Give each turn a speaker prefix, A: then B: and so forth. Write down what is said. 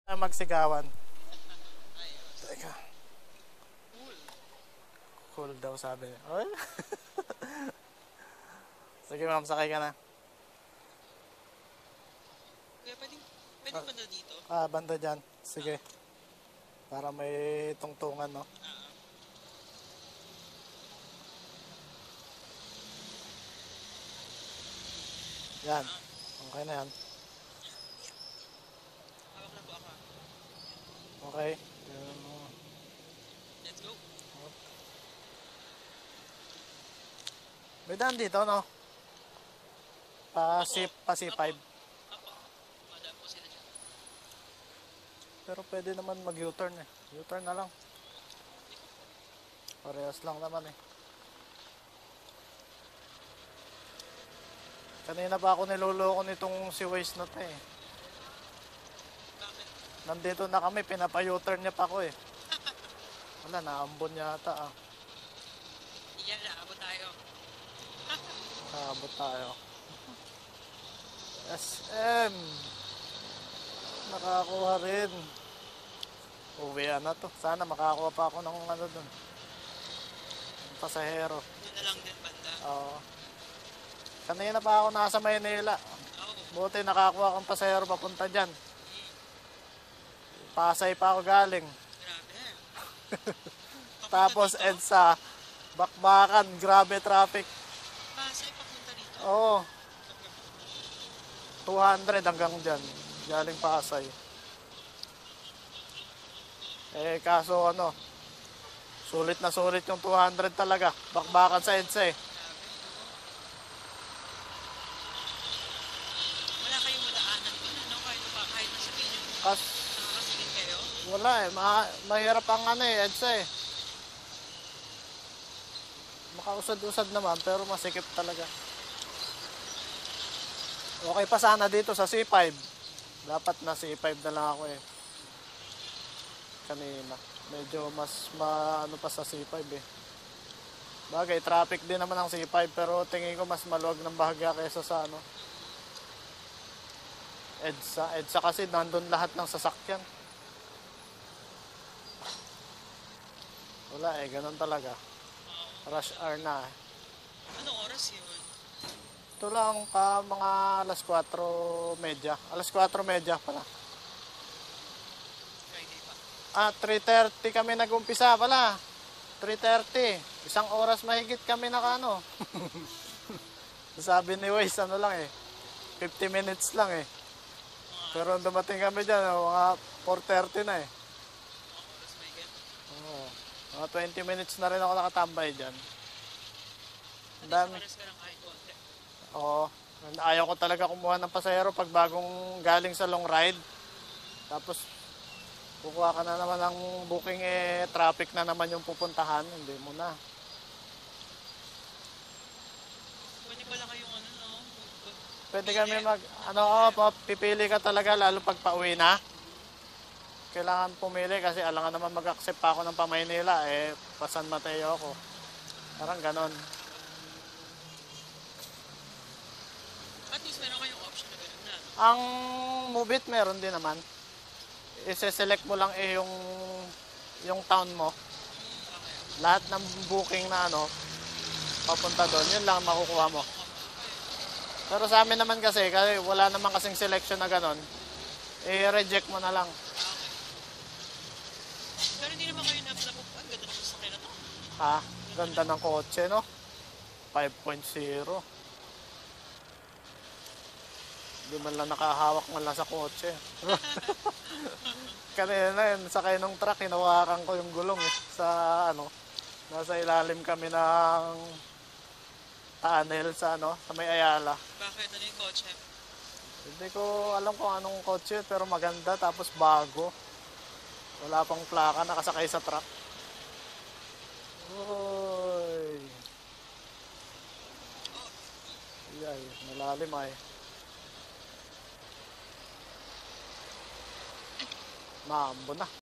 A: Magsigawan.
B: Ayos.
A: Teka,
B: Cool.
A: cool daw sabi. Oy. Sige ma'am, sakay ka na.
B: Kaya pwede ba na dito?
A: Banda dyan. Sige. Para may tungtungan, no? Yan. Okay na yan.
B: Hawak na po ako.
A: Okay.
B: Let's go.
A: May daan dito, no? Pa C5.
B: Apo. Madam po sila dyan.
A: Pero pwede naman mag-U-turn eh. U-turn na lang. Parehas lang naman eh. Kanina pa ako niloloko nitong si Waze na to eh.
B: Bakit?
A: Nandito na kami, pinapa-U-turn niya pa ako eh. Wala, naambon yata ah.
B: Iyan na, abot tayo.
A: Naabot tayo. SM. Nakakuha rin. Uwian na to. Sana makakuha pa ako ng ano dun. Pasahero.
B: Doon na lang din banda.
A: Oo. Kanina pa ako nasa Maynila.
B: Oo.
A: Buti nakakuha akong pasahero papunta dyan. Pasay pa ako galing.
B: Grabe.
A: Tapos EDSA, bakbakan, grabe traffic.
B: Pasay papunta dito.
A: Oo. 200 hanggang dyan. Galing Pasay. Eh kaso ano, sulit na sulit yung 200 talaga. Bakbakan sa EDSA eh.
B: Wala kayong madaanan doon, ano? Kahit na sabihin nyo,
A: Kas,
B: nakakasigin kayo.
A: wala eh. Mahirap ang ano eh, EDSA eh. Makausad-usad naman pero masikip talaga. Okay pa sana dito sa C5. Dapat na C5 na lang ako eh. Kanina. Medyo mas ano pa sa C5 eh. Bagay, traffic din naman ang C5 pero tingin ko mas maluwag ng bahagya kaysa sa ano. EDSA. EDSA kasi nandun lahat ng sasakyan. Wala eh, ganun talaga. Rush hour na eh.
B: Anong oras yun?
A: Ito lang pa mga alas 4:30. Alas 4:30 pala.
B: Friday pa.
A: 3:30 kami nag-umpisa pala. 3:30. Isang oras mahigit kami nakano. Sabi ni Waze, ano lang eh. 50 minutes lang eh. Pero dumating kami dyan, mga 4:30 na eh.
B: Mga oras may get.
A: Oo. Mga 20 minutes na rin ako nakatambay dyan. Ang
B: At
A: dami.
B: least ka lang kahit konti.
A: Oo. Ayaw ko talaga kumuha ng pasahero pag bagong galing sa long ride. Tapos, kukuha ka na naman ng booking eh, traffic na naman yung pupuntahan. Hindi mo na.
B: Pwede pala kayong ano, no?
A: Pwede kami pipili ka talaga lalo pag pauwi na. Kailangan pumili kasi alangan naman mag-accept pa ako ng pa-Maynila. Eh, pa San Mateo ako. Parang ganon.
B: At least meron kayong option na gano'n na.
A: Ang Move It meron din naman. I-select mo lang eh yung town mo.
B: Okay.
A: Lahat ng booking na ano papunta doon, yun lang makukuha mo. Pero sa amin naman kasi wala naman kasing selection na ganon. I-reject mo na lang.
B: Okay. Pero hindi naman kayo napupuan. Ganda naman sa kaya na to.
A: Ha? Ganda ng kotse, no? 5.0. Hindi man lang nakahawak man lang sa kotse. Kanina yun, sakay ng truck, hinawakan ko yung gulong eh. Sa ano, nasa ilalim kami ng tunnel sa ano, sa may Ayala.
B: Bakit? Ano yung kotse?
A: Hindi ko alam kung anong kotse pero maganda tapos bago. Wala pang plaka, nakasakay sa truck. Oy. Ay, malalim ay. Maambo na.